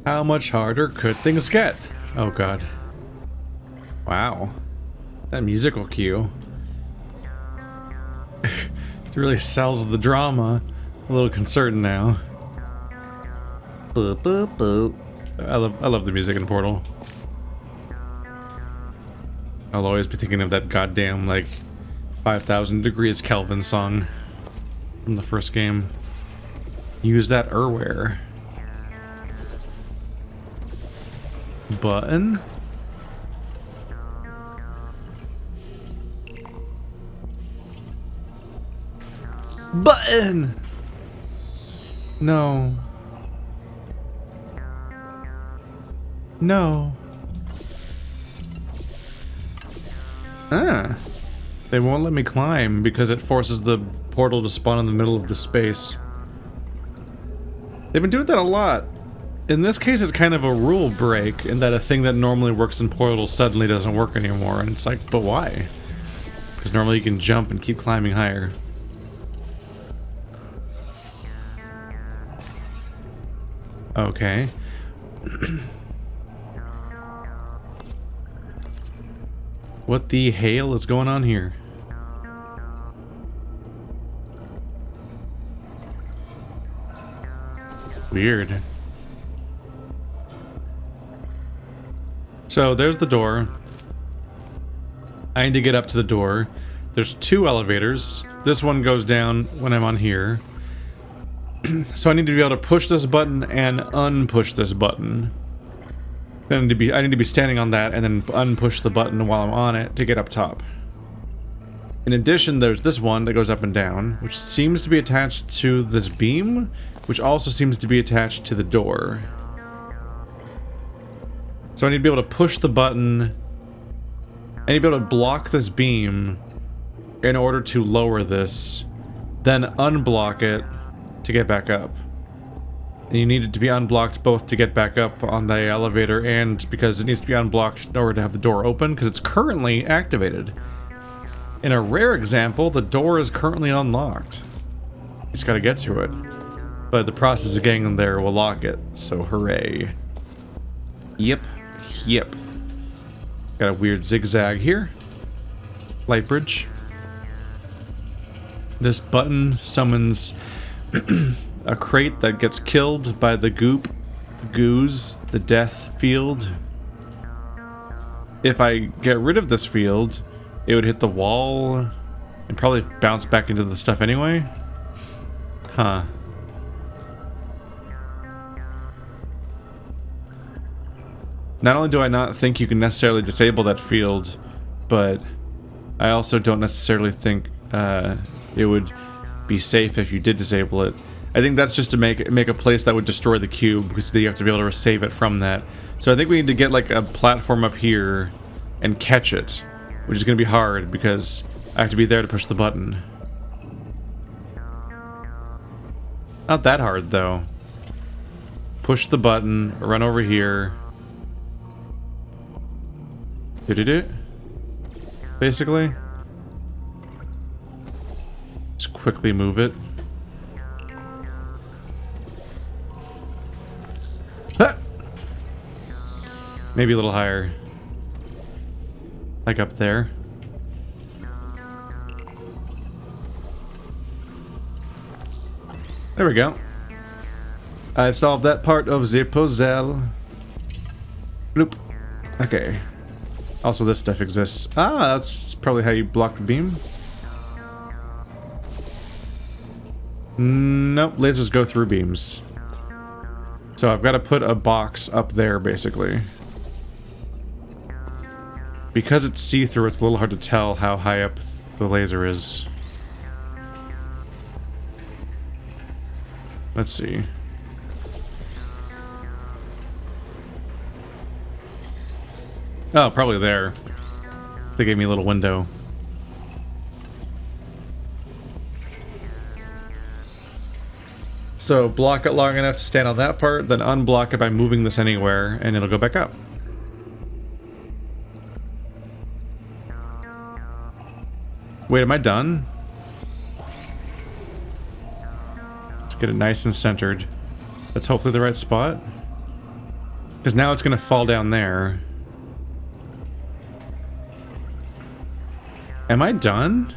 How much harder could things get? Oh god. Wow. That musical cue. It really sells the drama. A little concerned now. Boop, boop, boop. I love the music in Portal. I'll always be thinking of that goddamn, like, 5,000 degrees Kelvin song from the first game. Use that Erware. Button? Button! No. No. Ah. They won't let me climb because it forces the portal to spawn in the middle of the space. They've been doing that a lot. In this case, it's kind of a rule break in that a thing that normally works in Portal suddenly doesn't work anymore. And it's like, but why? Because normally you can jump and keep climbing higher. Okay. What the hell is going on here? Weird. So there's the door. I need to get up to the door. There's two elevators. This one goes down when I'm on here. So I need to be able to push this button and unpush this button. I need to be standing on that and then unpush the button while I'm on it to get up top. In addition, there's this one that goes up and down, which seems to be attached to this beam, which also seems to be attached to the door. So I need to be able to push the button. I need to be able to block this beam in order to lower this, then unblock it to get back up. And you need it to be unblocked both to get back up on the elevator and because it needs to be unblocked in order to have the door open, because it's currently activated. In a rare example, the door is currently unlocked. You just gotta get to it. But the process of getting in there will lock it, so hooray. Yep. Yep. Got a weird zigzag here. Light bridge. This button summons a crate that gets killed by the goop, the goos, the death field. If I get rid of this field, it would hit the wall and probably bounce back into the stuff anyway. Huh. Not only do I not think you can necessarily disable that field, but I also don't necessarily think it would be safe if you did disable it. I think that's just to make a place that would destroy the cube, because you have to be able to save it from that. So I think we need to get like a platform up here and catch it, which is going to be hard because I have to be there to push the button. Not that hard though. Push the button, run over here. Did it? Basically. Just quickly move it. Ah! Maybe a little higher. Like up there. There we go. I've solved that part of the puzzle. Bloop. Okay. Also, this stuff exists. Ah, that's probably how you block the beam. Nope, lasers go through beams. So I've got to put a box up there, basically. Because it's see-through, it's a little hard to tell how high up the laser is. Let's see. Oh, probably there. They gave me a little window. So block it long enough to stand on that part, then unblock it by moving this anywhere, and it'll go back up. Wait, am I done? Let's get it nice and centered. That's hopefully the right spot. Because now it's going to fall down there. Am I done?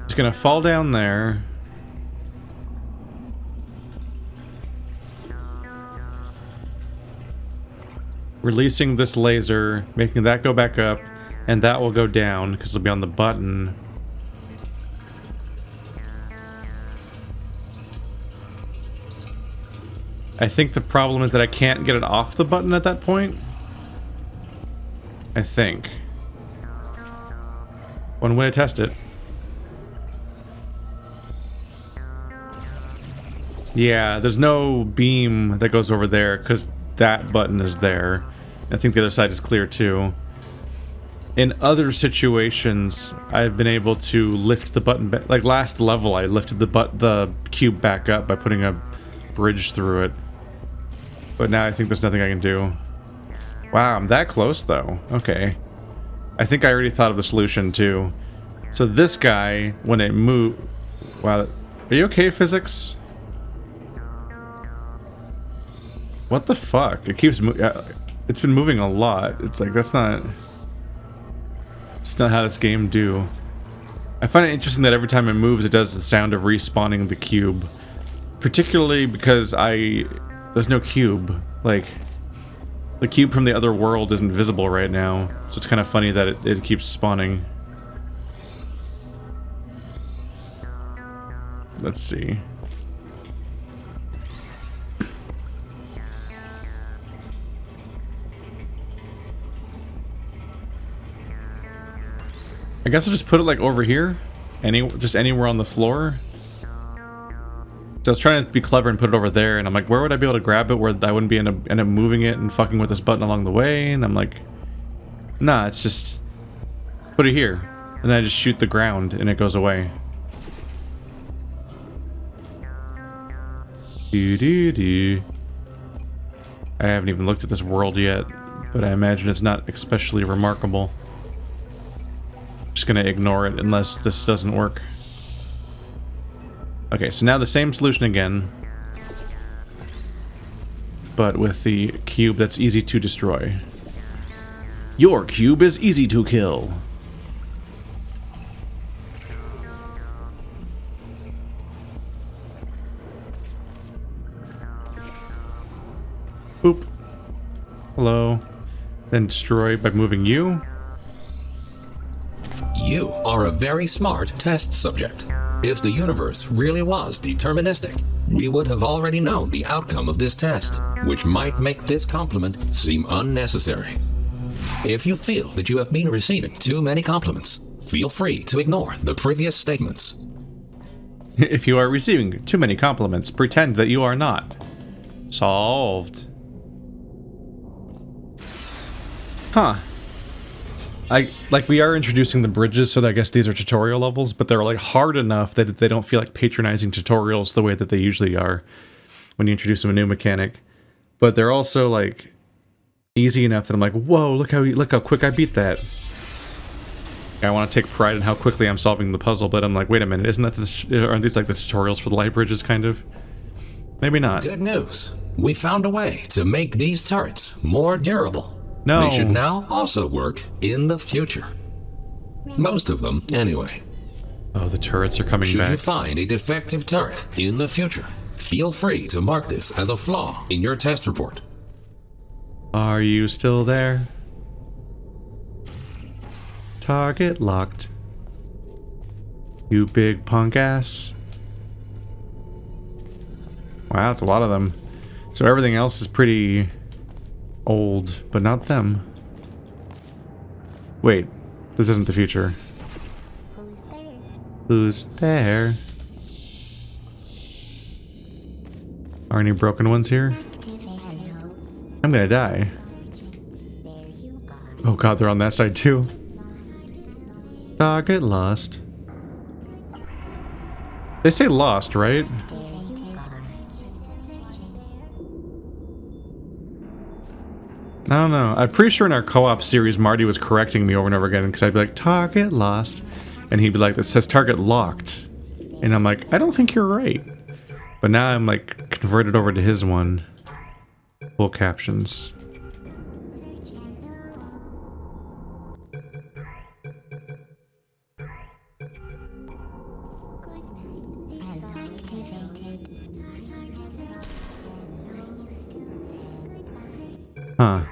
It's going to fall down there. Releasing this laser, making that go back up, and that will go down because it'll be on the button. I think the problem is that I can't get it off the button at that point. I think. One way to test it. Yeah, there's no beam that goes over there because that button is there. I think the other side is clear too. In other situations, I've been able to lift the button back. Like last level, I lifted the cube back up by putting a bridge through it. But now I think there's nothing I can do. Wow, I'm that close though. Okay. I think I already thought of the solution too. So this guy, when it moves... Wow. Are you okay, physics? What the fuck? It keeps moving. It's been moving a lot. It's like, that's not... It's not how this game do. I find it interesting that every time it moves, it does the sound of respawning the cube. Particularly because there's no cube. Like, the cube from the other world isn't visible right now. So it's kind of funny that it keeps spawning. Let's see. I guess I'll just put it like over here. Just anywhere on the floor. So I was trying to be clever and put it over there, and I'm like, where would I be able to grab it where I wouldn't be end up moving it and fucking with this button along the way? And I'm like, nah, it's just put it here. And then I just shoot the ground and it goes away. Doo-doo-doo. I haven't even looked at this world yet, but I imagine it's not especially remarkable. Just gonna ignore it unless this doesn't work. Okay, so now the same solution again, but with the cube that's easy to destroy. Your cube is easy to kill. Boop. Hello. Then destroy by moving you. You are a very smart test subject. If the universe really was deterministic, we would have already known the outcome of this test, which might make this compliment seem unnecessary. If you feel that you have been receiving too many compliments, feel free to ignore the previous statements. If you are receiving too many compliments, pretend that you are not. Solved. Huh. We are introducing the bridges, so I guess these are tutorial levels, but they're like hard enough that they don't feel like patronizing tutorials the way that they usually are when you introduce them a new mechanic. But they're also like easy enough that I'm like, whoa, look how quick I beat that. I want to take pride in how quickly I'm solving the puzzle, but I'm like, wait a minute, aren't these like the tutorials for the light bridges kind of? Maybe not. Good news. We found a way to make these turrets more durable. No. They should now also work in the future. Most of them, anyway. Oh, the turrets are coming back. Should you find a defective turret in the future, feel free to mark this as a flaw in your test report. Are you still there? Target locked. You big punk ass. Wow, that's a lot of them. So everything else is pretty old, but not them. Wait, this isn't the future. Who's there? Who's there? Are any broken ones here? I'm gonna die. Oh god, they're on that side too. Target lost. They say lost, right? I don't know. I'm pretty sure in our co-op series, Marty was correcting me over and over again because I'd be like, target lost. And he'd be like, it says target locked. And I'm like, I don't think you're right. But now I'm like converted over to his one. Full captions. Huh.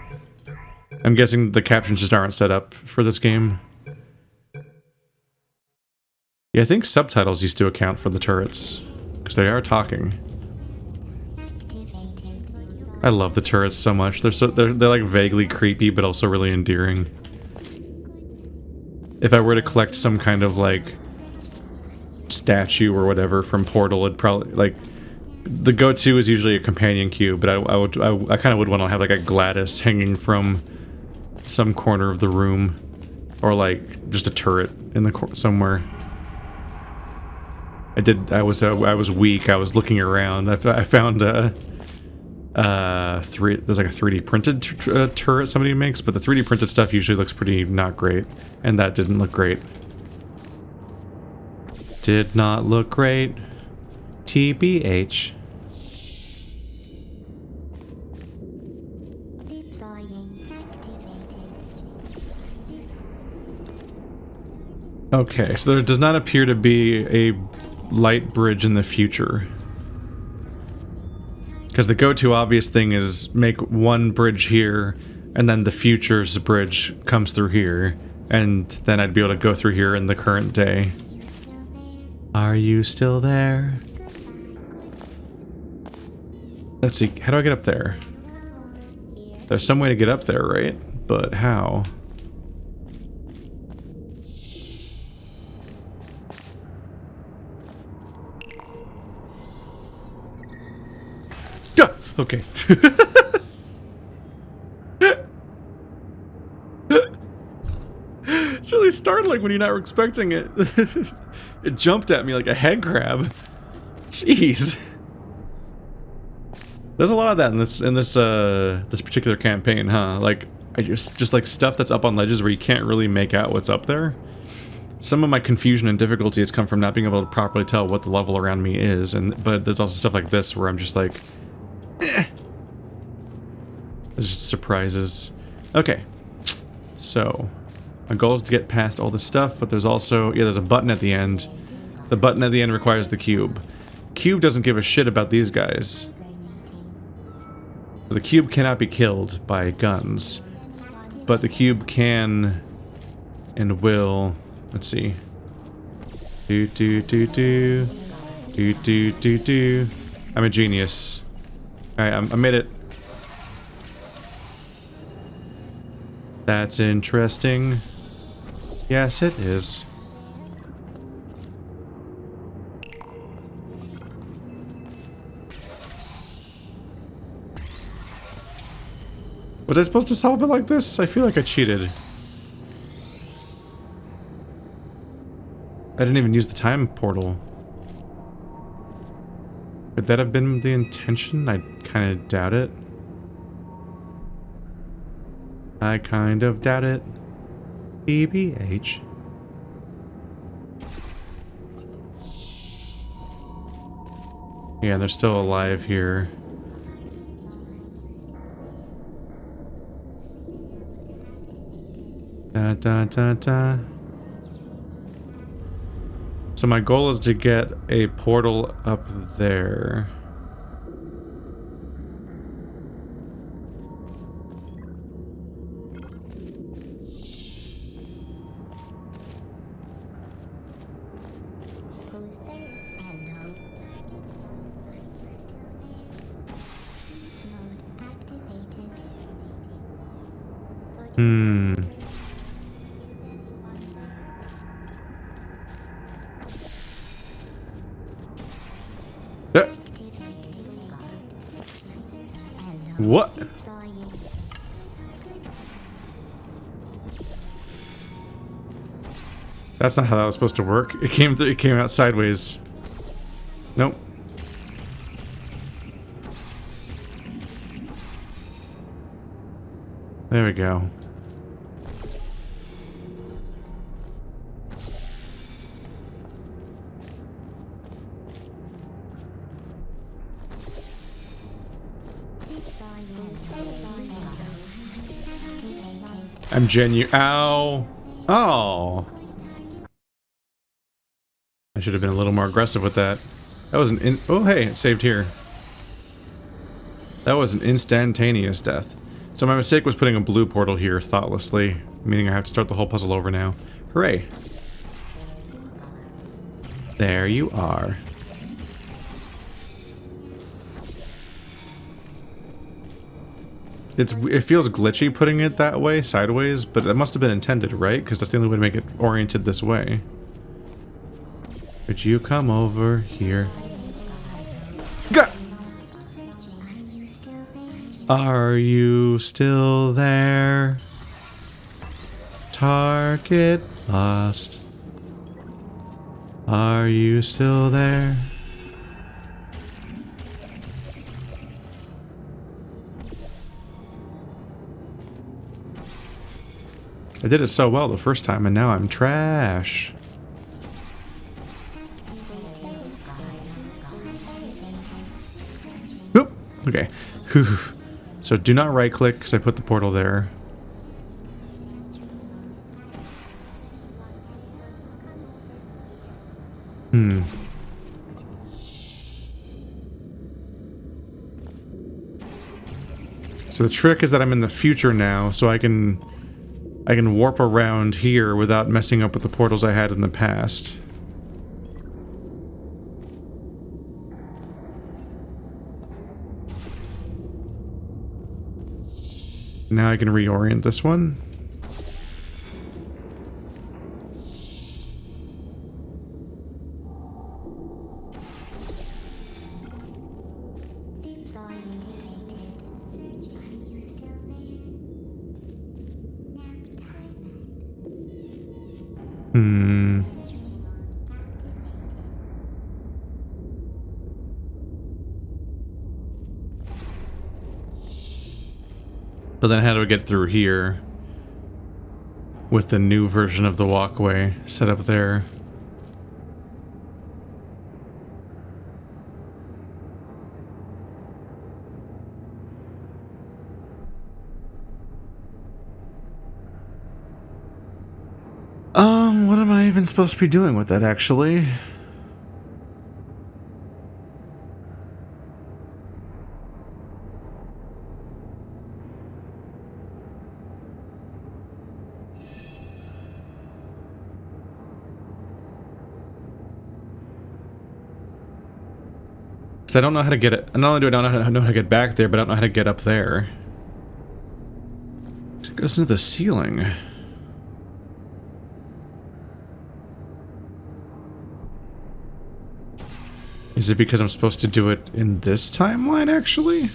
I'm guessing the captions just aren't set up for this game. Yeah, I think subtitles used to account for the turrets, because they are talking. I love the turrets so much. They're like vaguely creepy, but also really endearing. If I were to collect some kind of like statue or whatever from Portal, it'd probably like the go-to is usually a companion cube, but I kind of would want to have like a Gladys hanging from some corner of the room, or like just a turret in the somewhere. I was weak. I was looking around. I found there's like a 3D printed turret somebody makes, but the 3D printed stuff usually looks pretty not great, and that didn't look great. Did not look great. TBH. Okay, so there does not appear to be a light bridge in the future. Because the go-to obvious thing is make one bridge here, and then the future's bridge comes through here, and then I'd be able to go through here in the current day. Are you still there? Let's see, how do I get up there? There's some way to get up there, right? But how? Okay. It's really startling when you're not expecting it. It jumped at me like a head crab. Jeez. There's a lot of that in this particular campaign, huh? Like I just like stuff that's up on ledges where you can't really make out what's up there. Some of my confusion and difficulty has come from not being able to properly tell what the level around me is, but there's also stuff like this where I'm just like there's just surprises. Okay. So, my goal is to get past all this stuff, but there's also, yeah, there's a button at the end. The button at the end requires the cube. Cube doesn't give a shit about these guys. The cube cannot be killed by guns, but the cube can and will, let's see. Do. I'm a genius. Alright, I made it. That's interesting. Yes, it is. Was I supposed to solve it like this? I feel like I cheated. I didn't even use the time portal. Could that have been the intention? I kind of doubt it. I kind of doubt it. BBH. Yeah, they're still alive here. Da. So my goal is to get a portal up there. Who's there? Hello. Are you still there? Mode activated. What? That's not how that was supposed to work. It came out sideways. Nope. There we go. I'm Ow! Oh! I should have been a little more aggressive with that. That was oh hey, it saved here. That was an instantaneous death. So my mistake was putting a blue portal here thoughtlessly, meaning I have to start the whole puzzle over now. Hooray! There you are. It feels glitchy putting it that way, sideways, but that must have been intended, right? Because that's the only way to make it oriented this way. Could you come over here? Go! Are you still there? Target lost. Are you still there? I did it so well the first time, and now I'm trash. Oop. Okay. Whew. So do not right click because I put the portal there. So the trick is that I'm in the future now, so I can warp around here without messing up with the portals I had in the past. Now I can reorient this one. But then how do I get through here with the new version of the walkway set up there? What am I even supposed to be doing with that, actually? Because I don't know how to get it. Not only do I not know how to get back there, but I don't know how to get up there. It goes into the ceiling. Is it because I'm supposed to do it in this timeline, actually?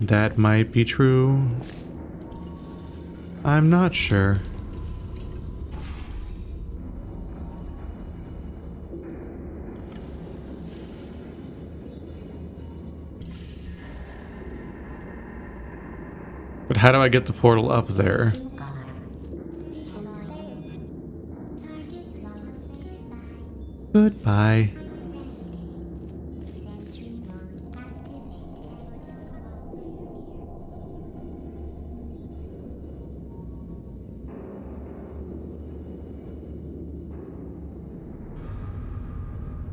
That might be true. I'm not sure. But how do I get the portal up there? Goodbye.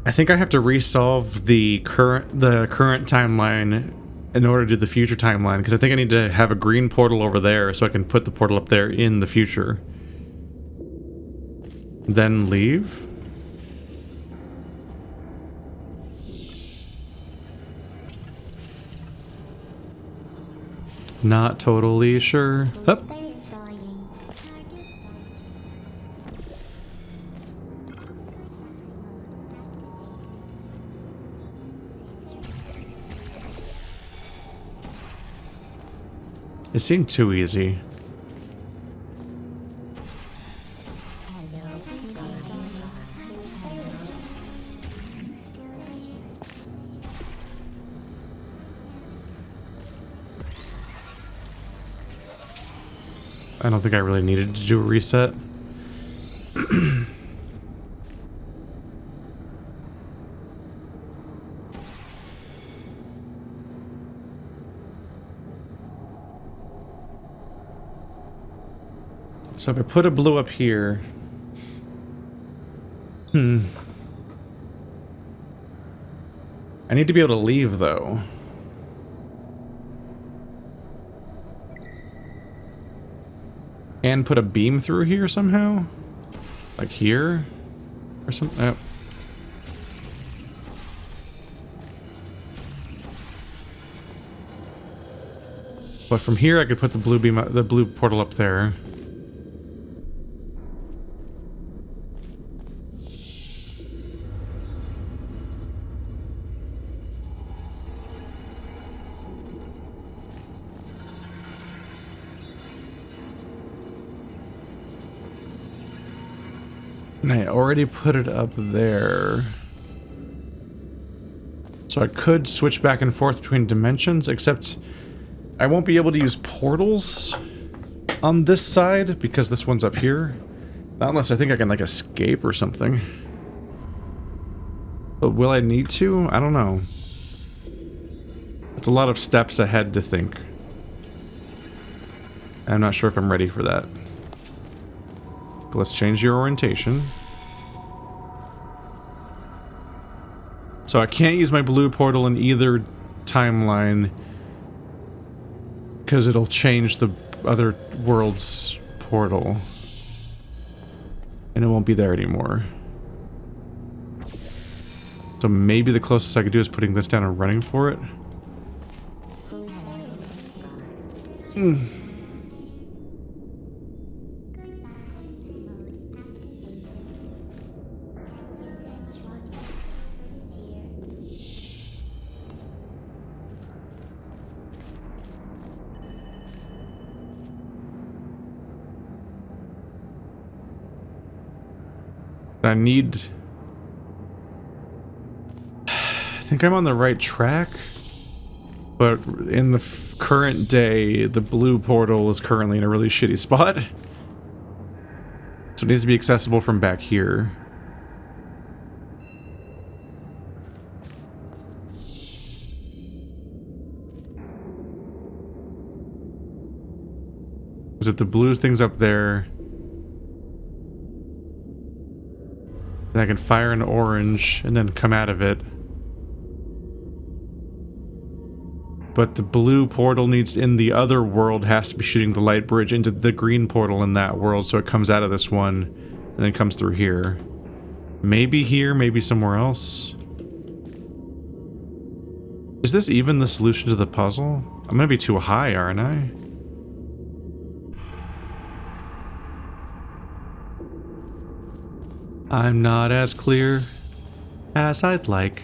I think I have to resolve the current timeline in order to do the future timeline, because I think I need to have a green portal over there so I can put the portal up there in the future. Then leave? Not totally sure. Hup. It seemed too easy. I don't think I really needed to do a reset. So if I put a blue up here... I need to be able to leave, though. And put a beam through here somehow? Like here? Or something? Oh. But from here I could put the blue beam, the blue portal up there. And I already put it up there. So I could switch back and forth between dimensions, except I won't be able to use portals on this side because this one's up here. Not unless I think I can, like, escape or something. But will I need to? I don't know. It's a lot of steps ahead to think. I'm not sure if I'm ready for that. Let's change your orientation. So I can't use my blue portal in either timeline because it'll change the other world's portal. And it won't be there anymore. So maybe the closest I could do is putting this down and running for it. I need... I think I'm on the right track, but in the current day, the blue portal is currently in a really shitty spot. So it needs to be accessible from back here. Is it the blue thing's up there? And I can fire an orange and then come out of it. But the blue portal needs in the other world has to be shooting the light bridge into the green portal in that world, so it comes out of this one and then comes through here. Maybe here, maybe somewhere else. Is this even the solution to the puzzle? I'm gonna be too high, aren't I? I'm not as clear as I'd like.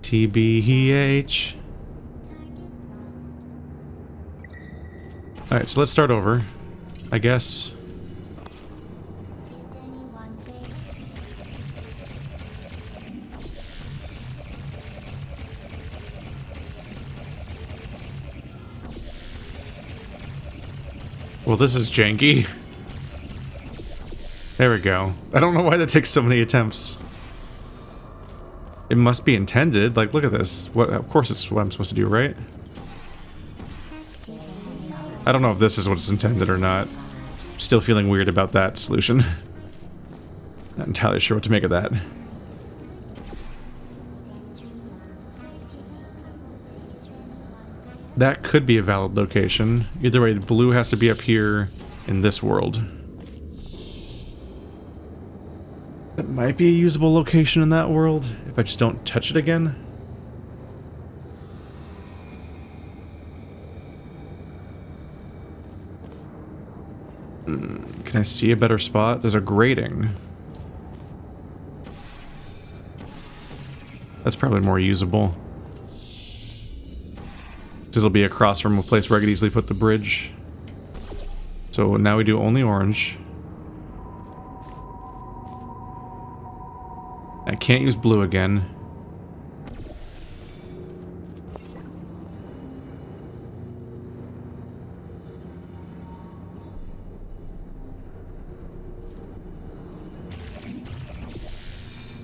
TBH. Alright, so let's start over, I guess. Well, this is janky. There we go. I don't know why that takes so many attempts. It must be intended. Like, look at this. What? Of course it's what I'm supposed to do, right? I don't know if this is what it's intended or not. Still feeling weird about that solution. Not entirely sure what to make of that. That could be a valid location. Either way, the blue has to be up here in this world. It might be a usable location in that world, if I just don't touch it again. Can I see a better spot? There's a grating. That's probably more usable. It'll be across from a place where I could easily put the bridge. So now we do only orange. I can't use blue again.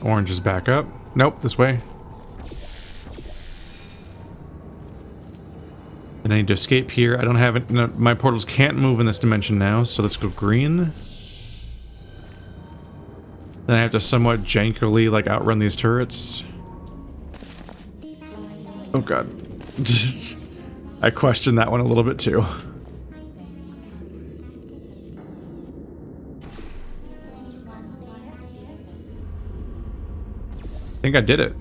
Orange is back up. Nope, this way. Then I need to escape here. I don't have it. No, my portals can't move in this dimension now, so let's go green. Then I have to somewhat jankily, like, outrun these turrets. Oh god. I questioned that one a little bit too. I think I did it.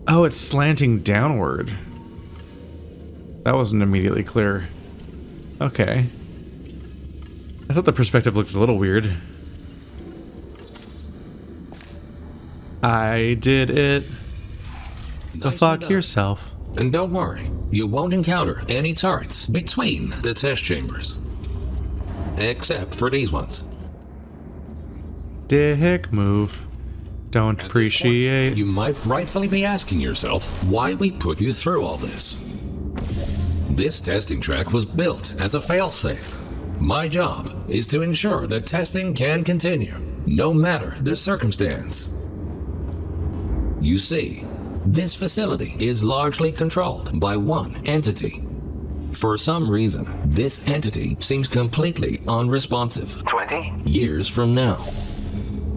Oh, it's slanting downward. That wasn't immediately clear. Okay. I thought the perspective looked a little weird. I did it. Go fuck yourself. And don't worry, you won't encounter any turrets between the test chambers. Except for these ones. Dick move. Don't At appreciate. this point, you might rightfully be asking yourself why we put you through all this. This testing track was built as a failsafe. My job is to ensure that testing can continue, no matter the circumstance. You see, this facility is largely controlled by one entity. For some reason, this entity seems completely unresponsive 20 years from now.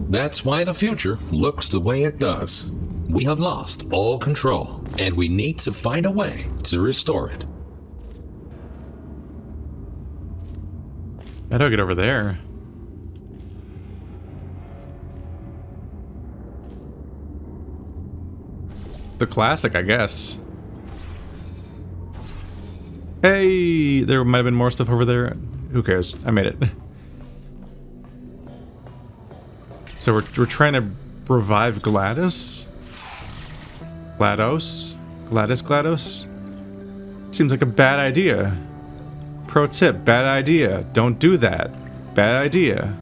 That's why the future looks the way it does. We have lost all control, and we need to find a way to restore it. How do I get over there? The classic, I guess. Hey, there might have been more stuff over there. Who cares? I made it. So we're trying to revive Gladys? GLaDOS? GLaDOS? Seems like a bad idea. Pro tip, bad idea. Don't do that. Bad idea.